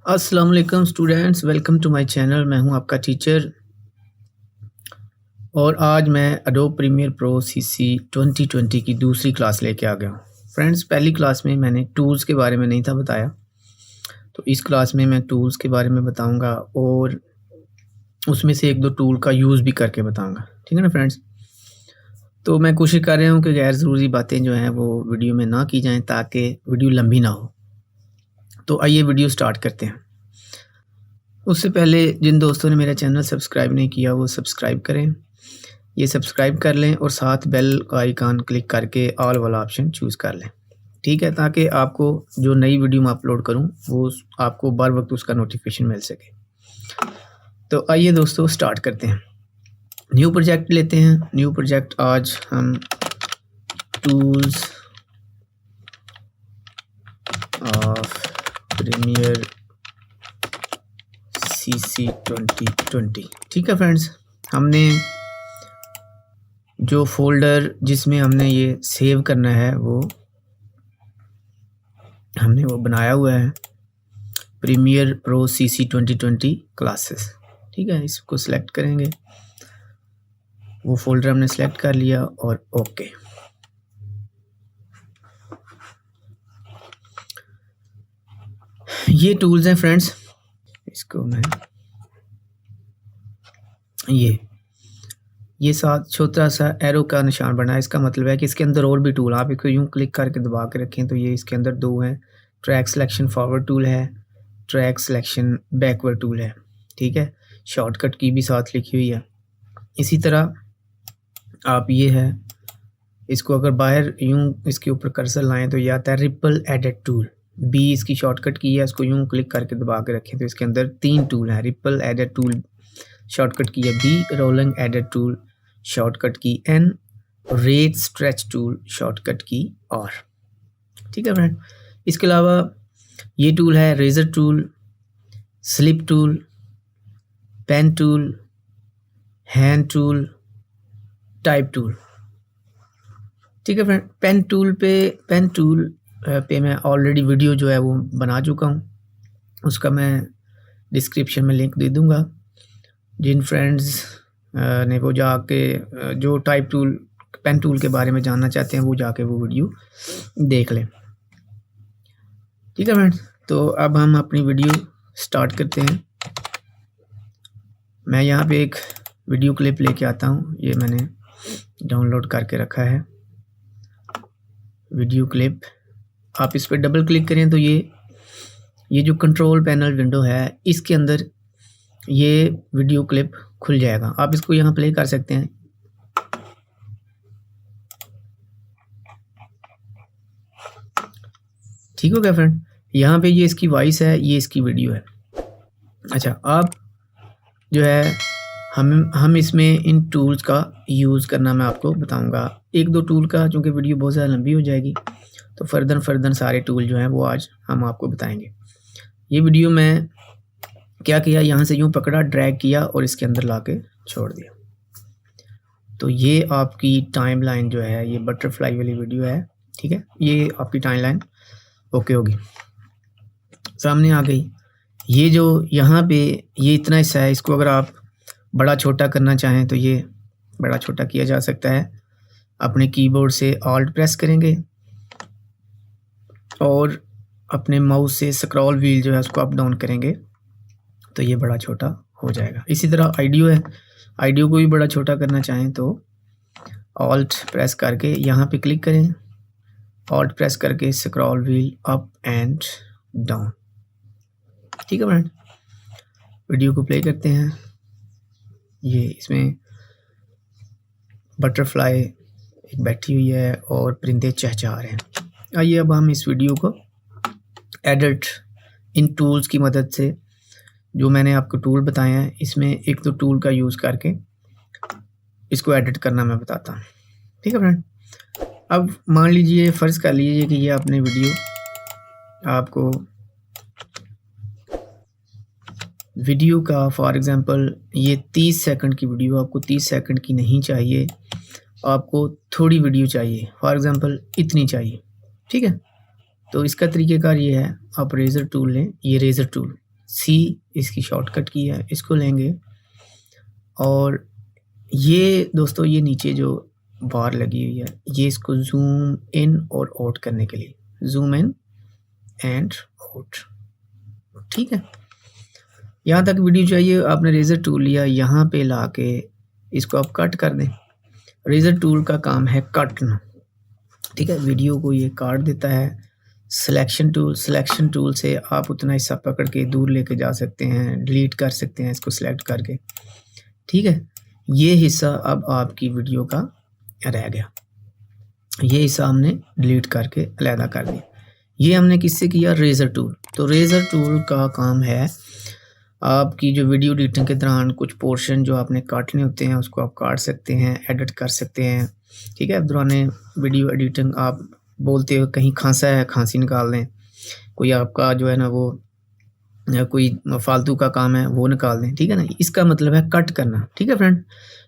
अस्सलाम वालेकुम students, welcome to my channel. मैं हूं आपका टीचर और आज मैं एडोब प्रीमियर प्रो सीसी 2020 की दूसरी क्लास लेके आ गया हूं। फ्रेंड्स, पहली क्लास में मैंने टूल्स के बारे में नहीं था बताया, तो इस क्लास में मैं टूल्स के बारे में बताऊंगा और उसमें से एक दो टूल का यूज़ भी करके बताऊँगा। ठीक है ना फ्रेंड्स। तो मैं कोशिश कर रहा हूँ कि गैर ज़रूरी बातें जो हैं वो वीडियो में ना की जाएँ ताकि वीडियो लंबी ना हो। तो आइए वीडियो स्टार्ट करते हैं। उससे पहले जिन दोस्तों ने मेरा चैनल सब्सक्राइब नहीं किया वो सब्सक्राइब करें, ये सब्सक्राइब कर लें और साथ बेल का आइकन क्लिक करके ऑल वाला ऑप्शन चूज़ कर लें। ठीक है, ताकि आपको जो नई वीडियो मैं अपलोड करूं वो आपको बर वक्त उसका नोटिफिकेशन मिल सके। तो आइए दोस्तों स्टार्ट करते हैं। न्यू प्रोजेक्ट लेते हैं। न्यू प्रोजेक्ट आज हम टूल्स ऑफ प्रीमियर सीसी 2020। ठीक है फ्रेंड्स, हमने जो फोल्डर जिसमें हमने ये सेव करना है वो हमने वो बनाया हुआ है, प्रीमियर प्रो सीसी 2020 क्लासेस। ठीक है, इसको सिलेक्ट करेंगे, वो फोल्डर हमने सेलेक्ट कर लिया और ओके। ये टूल्स हैं फ्रेंड्स, इसको मैं ये साथ छोटा सा एरो का निशान बना है, इसका मतलब है कि इसके अंदर और भी टूल, आप इसको यूं क्लिक करके दबा के रखें तो ये इसके अंदर दो हैं। ट्रैक सिलेक्शन फॉरवर्ड टूल है, ट्रैक सिलेक्शन बैकवर्ड टूल है। ठीक है, शॉर्टकट की भी साथ लिखी हुई है। इसी तरह आप ये है, इसको अगर बाहर यूं इसके ऊपर कर्सर लाएं तो ये आता है रिपल एडिट टूल। बी इसकी शॉर्टकट की है, इसको यूं क्लिक करके दबा के रखें तो इसके अंदर तीन टूल हैं। Ripple edit tool shortcut key है B, rolling edit tool shortcut key N, rate stretch tool shortcut key R. ठीक है फ्रेंड, इसके अलावा ये टूल है razor tool, slip tool, pen tool, hand tool, type tool. ठीक है फ्रेंड, पेन टूल पे मैं ऑलरेडी वीडियो जो है वो बना चुका हूँ, उसका मैं डिस्क्रिप्शन में लिंक दे दूँगा। जिन फ्रेंड्स ने वो जाके जो टाइप टूल पेन टूल के बारे में जानना चाहते हैं वो जाके वो वीडियो देख लें। ठीक है फ्रेंड्स, तो अब हम अपनी वीडियो स्टार्ट करते हैं। मैं यहाँ पे एक वीडियो क्लिप लेके आता हूँ, ये मैंने डाउनलोड करके रखा है वीडियो क्लिप। आप इस पर डबल क्लिक करें तो ये जो कंट्रोल पैनल विंडो है इसके अंदर ये वीडियो क्लिप खुल जाएगा। आप इसको यहाँ प्ले कर सकते हैं। ठीक हो गया फ्रेंड, यहाँ पे ये इसकी वॉइस है, ये इसकी वीडियो है। अच्छा, आप जो है हम इसमें इन टूल्स का यूज़ करना मैं आपको बताऊंगा। एक दो टूल का, चूँकि वीडियो बहुत ज़्यादा लंबी हो जाएगी तो फर्दर सारे टूल जो हैं वो आज हम आपको बताएंगे। ये वीडियो मैं क्या किया, यहाँ से यूँ पकड़ा, ड्रैग किया और इसके अंदर ला के छोड़ दिया, तो ये आपकी टाइमलाइन जो है ये बटरफ्लाई वाली वीडियो है। ठीक है, ये आपकी टाइमलाइन ओके होगी, सामने आ गई। ये जो यहाँ पे ये इतना हिस्सा है, इसको अगर आप बड़ा छोटा करना चाहें तो ये बड़ा छोटा किया जा सकता है। अपने कीबोर्ड से ऑल्ट प्रेस करेंगे और अपने माउस से स्क्रॉल व्हील जो है उसको अप डाउन करेंगे तो ये बड़ा छोटा हो जाएगा। इसी तरह आइडियो है, आइडियो को भी बड़ा छोटा करना चाहें तो ऑल्ट प्रेस करके यहाँ पे क्लिक करें, ऑल्ट प्रेस करके scroll wheel up and down. ठीक है फ्रेंड, वीडियो को प्ले करते हैं। ये इसमें बटरफ्लाई एक बैठी हुई है और परिंदे चहचहा रहे हैं। आइए अब हम इस वीडियो को एडिट इन टूल्स की मदद से, जो मैंने आपको टूल बताए हैं इसमें एक दो टूल का यूज़ करके इसको एडिट करना मैं बताता हूँ। ठीक है फ्रेंड, अब मान लीजिए, फ़र्ज़ कर लीजिए कि ये आपने आपको वीडियो का फॉर एग्ज़ाम्पल ये 30 सेकंड की वीडियो, आपको 30 सेकंड की नहीं चाहिए, आपको थोड़ी वीडियो चाहिए, फॉर एग्ज़ाम्पल इतनी चाहिए। ठीक है, तो इसका तरीक़ेकार ये है, आप रेज़र टूल लें, ये रेज़र टूल सी इसकी शॉर्टकट की है, इसको लेंगे और ये दोस्तों ये नीचे जो बार लगी हुई है ये इसको जूम इन और आउट करने के लिए, जूम इन एंड आउट। ठीक है, यहाँ तक वीडियो चाहिए। आपने रेजर टूल लिया, यहाँ पे ला के इसको आप कट कर दें। रेजर टूल का काम है काटना। ठीक है, वीडियो को ये काट देता है। सिलेक्शन टूल से आप उतना हिस्सा पकड़ के दूर लेके जा सकते हैं, डिलीट कर सकते हैं इसको सिलेक्ट करके। ठीक है, ये हिस्सा अब आपकी वीडियो का रह गया, ये हिस्सा हमने डिलीट करके अलहदा कर दिया। ये हमने किससे किया? Razor tool. तो रेजर टूल का काम है आपकी जो वीडियो एडिटिंग के दौरान कुछ पोर्शन जो आपने काटने होते हैं उसको आप काट सकते हैं, एडिट कर सकते हैं। ठीक है, दौरान वीडियो एडिटिंग आप बोलते हो कहीं खांसा है, खांसी निकाल दें, कोई आपका जो है ना वो कोई फालतू का काम है वो निकाल दें। ठीक है ना, इसका मतलब है कट करना। ठीक है फ्रेंड,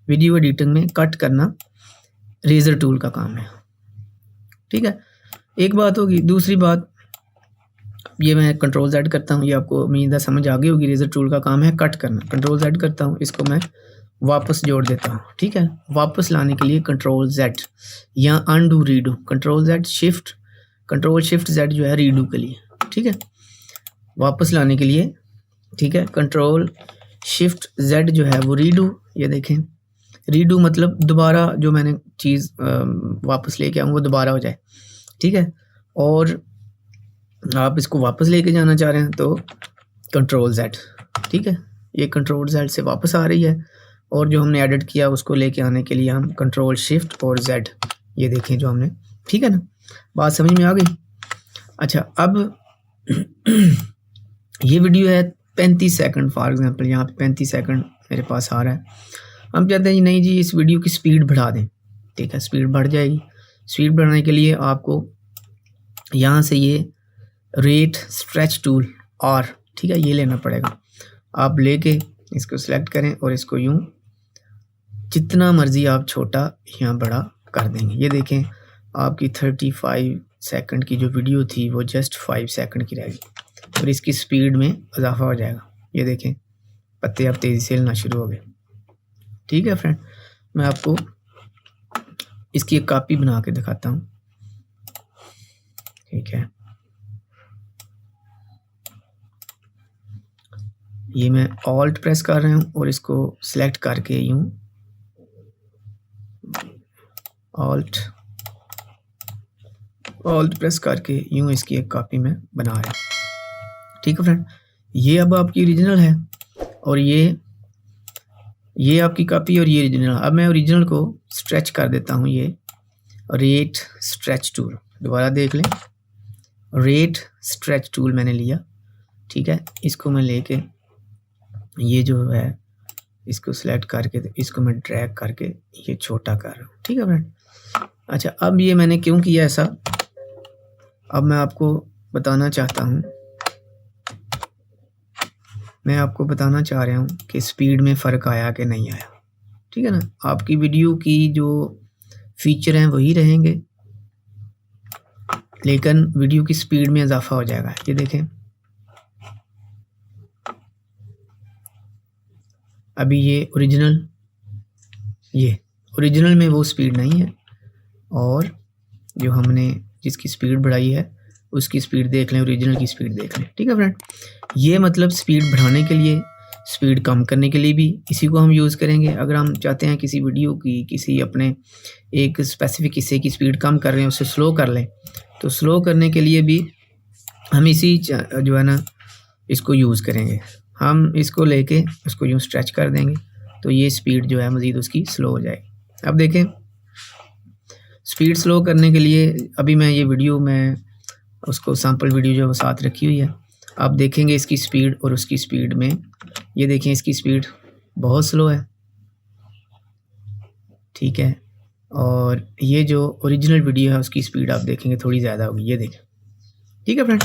वीडियो एडिटिंग में कट करना रेजर टूल का काम है। ठीक है, एक बात होगी। दूसरी बात, ये मैं कंट्रोल Z करता हूँ, ये आपको उम्मीद है समझ आ गई होगी। रेजर टूल का काम है कट करना। कंट्रोल Z करता हूँ, इसको मैं वापस जोड़ देता हूँ। ठीक है, वापस लाने के लिए कंट्रोल Z या undo redo, control Z shift, control shift Z जो है रीडू के लिए। ठीक है, वापस लाने के लिए। ठीक है, कंट्रोल शिफ्ट Z जो है वो रीडू। ये देखें, रीडू मतलब दोबारा जो मैंने चीज़ वापस लेके आऊँ वो दोबारा हो जाए। ठीक है, और आप इसको वापस लेके जाना चाह रहे हैं तो कंट्रोल Z। ठीक है, ये कंट्रोल Z से वापस आ रही है, और जो हमने एडिट किया उसको लेके आने के लिए हम कंट्रोल शिफ्ट और Z, ये देखें जो हमने। ठीक है ना, बात समझ में आ गई? अच्छा, अब ये वीडियो है 35 सेकंड फॉर एग्जांपल, यहाँ पे 35 सेकंड मेरे पास आ रहा है। हम चाहते हैं नहीं जी इस वीडियो की स्पीड बढ़ा दें। ठीक है, स्पीड बढ़ जाएगी। स्पीड बढ़ाने के लिए आपको यहाँ से ये रेट स्ट्रेच टूल और, ठीक है, ये लेना पड़ेगा। आप लेके इसको सिलेक्ट करें और इसको यूं जितना मर्जी आप छोटा या बड़ा कर देंगे। ये देखें, आपकी 35 सेकंड की जो वीडियो थी वो जस्ट 5 सेकंड की रहेगी और इसकी स्पीड में इजाफा हो जाएगा। ये देखें, पत्ते अब तेज़ी से हिलना शुरू हो गए। ठीक है फ्रेंड, मैं आपको इसकी एक कॉपी बना के दिखाता हूँ। ठीक है, ये मैं ऑल्ट प्रेस कर रहा हूँ और इसको सिलेक्ट करके यूं ऑल्ट प्रेस करके यूं इसकी एक कॉपी में बना रहा हूँ। ठीक है फ्रेंड, ये अब आपकी ओरिजिनल है और ये आपकी कॉपी और ये ओरिजिनल। अब मैं ओरिजिनल को स्ट्रेच कर देता हूँ। ये रेट स्ट्रेच टूल, दोबारा देख लें, रेट स्ट्रेच टूल मैंने लिया। ठीक है, इसको मैं लेके ये जो है इसको सिलेक्ट करके इसको मैं ड्रैग करके ये छोटा कर रहा हूँ। ठीक है फ्रेंड, अच्छा, अब ये मैंने क्यों किया ऐसा, अब मैं आपको बताना चाहता हूँ। मैं आपको बताना चाह रहा हूँ कि स्पीड में फ़र्क आया कि नहीं आया। ठीक है ना, आपकी वीडियो की जो फीचर हैं वही रहेंगे, लेकिन वीडियो की स्पीड में इजाफा हो जाएगा। ये देखें, अभी ये ओरिजिनल में वो स्पीड नहीं है, और जो हमने जिसकी स्पीड बढ़ाई है उसकी स्पीड देख लें, ओरिजिनल की स्पीड देख लें। ठीक है फ्रेंड, ये मतलब स्पीड बढ़ाने के लिए, स्पीड कम करने के लिए भी इसी को हम यूज़ करेंगे। अगर हम चाहते हैं किसी वीडियो की किसी अपने एक स्पेसिफिक हिस्से की स्पीड कम कर रहे हैं, उसे स्लो कर लें, तो स्लो करने के लिए भी हम इसी जो है ना इसको यूज़ करेंगे। हम इसको लेके उसको यूँ स्ट्रेच कर देंगे तो ये स्पीड जो है मज़ीद उसकी स्लो हो जाएगी। अब देखें, स्पीड स्लो करने के लिए अभी मैं ये वीडियो में उसको सैम्पल वीडियो जो साथ रखी हुई है, आप देखेंगे इसकी स्पीड और उसकी स्पीड में, ये देखें इसकी स्पीड बहुत स्लो है। ठीक है, और ये जो ओरिजिनल वीडियो है उसकी स्पीड आप देखेंगे थोड़ी ज़्यादा होगी। ये देखें, ठीक है फ्रेंड,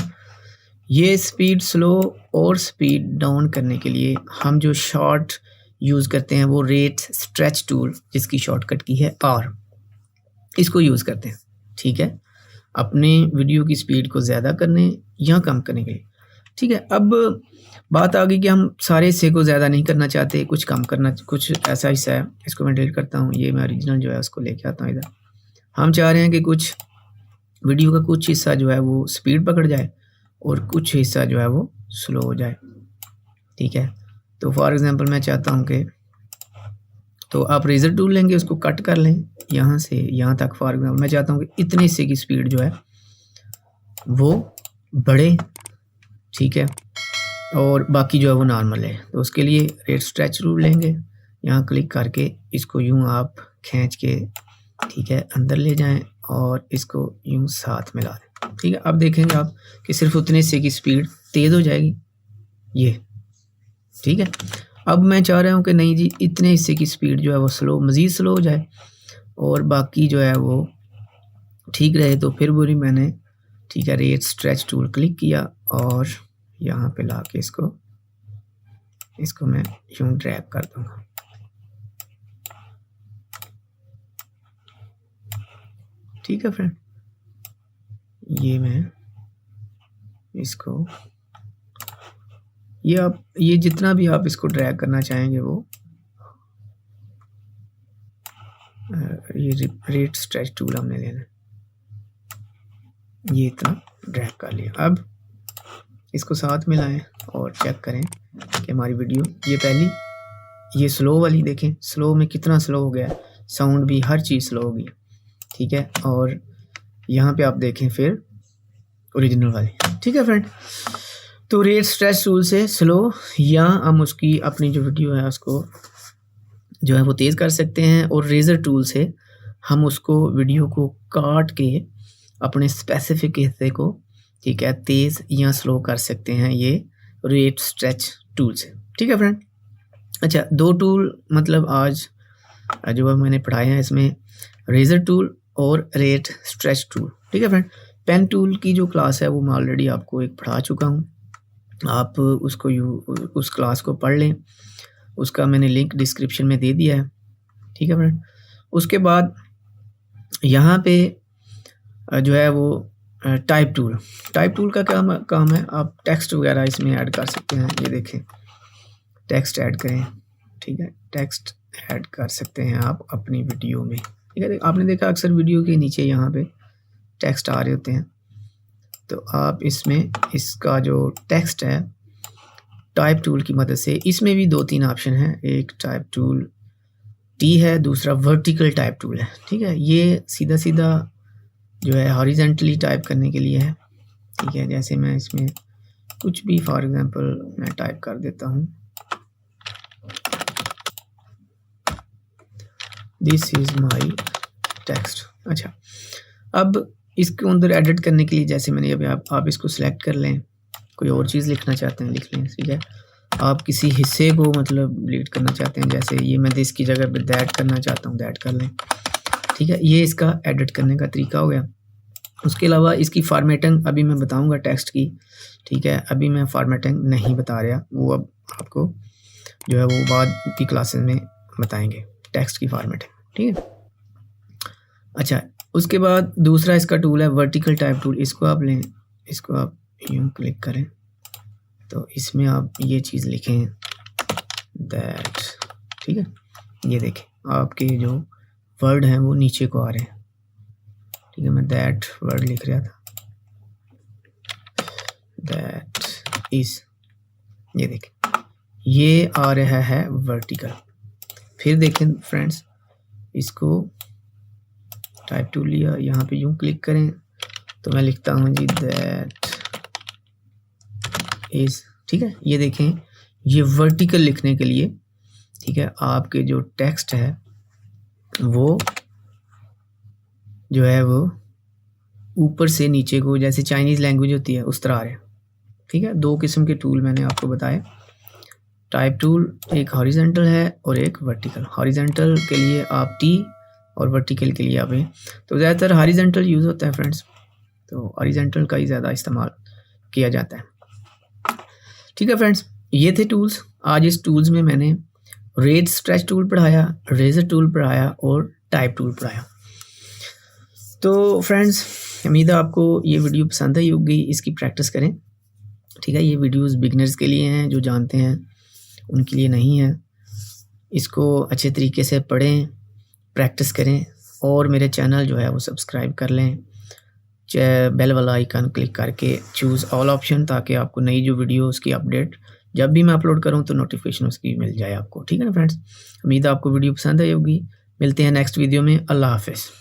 ये स्पीड स्लो और स्पीड डाउन करने के लिए हम जो शॉर्ट यूज़ करते हैं वो रेट स्ट्रेच टूल, जिसकी शॉर्टकट की है R, इसको यूज़ करते हैं। ठीक है, अपने वीडियो की स्पीड को ज़्यादा करने या कम करने के लिए। ठीक है, अब बात आ गई कि हम सारे हिस्से को ज़्यादा नहीं करना चाहते, कुछ कम करना, कुछ ऐसा हिस्सा है, इसको मैं डिलीट करता हूँ, ये मैं ओरिजिनल जो है उसको लेके आता हूँ इधर। हम चाह रहे हैं कि कुछ वीडियो का कुछ हिस्सा जो है वो स्पीड पकड़ जाए और कुछ हिस्सा जो है वो स्लो हो जाए। ठीक है, तो फॉर एग्जांपल मैं चाहता हूँ कि तो आप रेजर टूल लेंगे, उसको कट कर लें यहाँ से यहाँ तक। फॉर एग्जांपल मैं चाहता हूँ कि इतने हिस्से की स्पीड जो है वो बढ़े, ठीक है, और बाकी जो है वो नॉर्मल है। तो उसके लिए रेट स्ट्रेच टूल लेंगे, यहाँ क्लिक करके इसको यूँ आप खींच के, ठीक है, अंदर ले जाएं और इसको यूँ साथ मिला दें। ठीक है, अब देखेंगे आप कि सिर्फ उतने हिस्से की स्पीड तेज़ हो जाएगी ये। ठीक है, अब मैं चाह रहा हूँ कि नहीं जी, इतने हिस्से की स्पीड जो है वो स्लो, मज़ीद स्लो हो जाए और बाकी जो है वो ठीक रहे। तो फिर बुरी मैंने, ठीक है, रेट स्ट्रेच टूल क्लिक किया और यहाँ पे ला के इसको मैं यूँ ड्रैग कर दूँगा। ठीक है फ्रेंड, ये मैं इसको, ये आप, ये जितना भी आप इसको ड्रैग करना चाहेंगे वो ये रेट स्ट्रेच टूल हमने लेना, ये इतना ड्रैग कर लिया। अब इसको साथ मिलाएं और चेक करें कि हमारी वीडियो, ये पहली, ये स्लो वाली देखें, स्लो में कितना स्लो हो गया, साउंड भी, हर चीज़ स्लो होगी। ठीक है, और यहाँ पे आप देखें फिर ओरिजिनल वाली। ठीक है फ्रेंड, तो रेट स्ट्रेच टूल से स्लो या हम उसकी अपनी जो वीडियो है उसको जो है वो तेज़ कर सकते हैं, और रेज़र टूल से हम उसको वीडियो को काट के अपने स्पेसिफिक हिस्से को, ठीक है, तेज़ या स्लो कर सकते हैं ये रेट स्ट्रेच टूल से। ठीक है फ्रेंड, अच्छा, दो टूल मतलब आज जो मैंने पढ़ाए हैं इसमें रेज़र टूल और रेट स्ट्रेच टूल। ठीक है फ्रेंड, पेन टूल की जो क्लास है वो मैं ऑलरेडी आपको एक पढ़ा चुका हूँ, आप उसको उस क्लास को पढ़ लें, उसका मैंने लिंक डिस्क्रिप्शन में दे दिया है। ठीक है फ्रेंड, उसके बाद यहाँ पे जो है वो टाइप टूल का क्या काम है, आप टेक्स्ट वगैरह इसमें ऐड कर सकते हैं। ये देखें, टेक्स्ट ऐड करें, ठीक है, टेक्स्ट ऐड कर सकते हैं आप अपनी वीडियो में। ठीक है, आपने देखा अक्सर वीडियो के नीचे यहाँ पे टेक्स्ट आ रहे होते हैं, तो आप इसमें इसका जो टेक्स्ट है टाइप टूल की मदद से, इसमें भी 2-3 ऑप्शन है, एक टाइप टूल टी है, दूसरा वर्टिकल टाइप टूल है। ठीक है, ये सीधा सीधा जो है हॉरिजेंटली टाइप करने के लिए है। ठीक है, जैसे मैं इसमें कुछ भी फॉर एग्जांपल मैं टाइप कर देता हूँ, दिस इज माय टेक्स्ट। अच्छा, अब इसके अंदर एडिट करने के लिए जैसे मैंने अभी आप इसको सिलेक्ट कर लें, कोई और चीज़ लिखना चाहते हैं लिख लें। ठीक है, आप किसी हिस्से को मतलब डिलीट करना चाहते हैं, जैसे ये मैं दिस की जगह पे दैट करना चाहता हूँ, दैट कर लें। ठीक है, ये इसका एडिट करने का तरीका हो गया। उसके अलावा इसकी फॉर्मेटिंग अभी मैं बताऊंगा टेक्स्ट की। ठीक है, अभी मैं फॉर्मेटिंग नहीं बता रहा, वो अब आपको जो है वो बाद की क्लासेस में बताएंगे टेक्स्ट की फॉर्मेटिंग। ठीक है, अच्छा, उसके बाद दूसरा इसका टूल है वर्टिकल टाइप टूल, इसको आप लें, इसको आप यूँ क्लिक करें तो इसमें आप ये चीज़ लिखें दैट। ठीक है, ये देखें आपके जो वर्ड हैं वो नीचे को आ रहे हैं। ठीक है, मैं दैट वर्ड लिख रहा था, दैट इज, ये देखें ये आ रहा है वर्टिकल। फिर देखें फ्रेंड्स, इसको टाइप टूल लिया, यहाँ पे यूँ क्लिक करें तो मैं लिखता हूँ जी दैट इज। ठीक है, ये देखें ये वर्टिकल लिखने के लिए, ठीक है, आपके जो टेक्स्ट है वो जो है वो ऊपर से नीचे को, जैसे चाइनीज़ लैंग्वेज होती है उस तरह आ रहे हैं। ठीक है, 2 किस्म के टूल मैंने आपको बताए, टाइप टूल एक हॉरिजेंटल है और एक वर्टिकल। हॉरिजेंटल के लिए आप टी और वर्टिकल के लिए आप ए, तो ज़्यादातर हॉरिजेंटल यूज़ होता है फ्रेंड्स, तो हॉरिजेंटल का ही ज़्यादा इस्तेमाल किया जाता है। ठीक है फ्रेंड्स, ये थे टूल्स। आज इस टूल्स में मैंने रेट स्ट्रेच टूल पढ़ाया, रेजर टूल पढ़ाया और टाइप टूल पढ़ाया। तो फ्रेंड्स, उम्मीद है आपको ये वीडियो पसंद आई होगी, इसकी प्रैक्टिस करें। ठीक है, ये वीडियोस बिगिनर्स के लिए हैं, जो जानते हैं उनके लिए नहीं है। इसको अच्छे तरीके से पढ़ें, प्रैक्टिस करें और मेरे चैनल जो है वो सब्सक्राइब कर लें। बेल वाला आइकन क्लिक करके चूज़ ऑल ऑप्शन, ताकि आपको नई जो वीडियोस की अपडेट जब भी मैं अपलोड करूँ तो नोटिफिकेशन उसकी मिल जाए आपको। ठीक है ना फ्रेंड्स, उम्मीद है आपको वीडियो पसंद आई होगी। मिलते हैं नेक्स्ट वीडियो में। अल्लाह हाफ़िज़।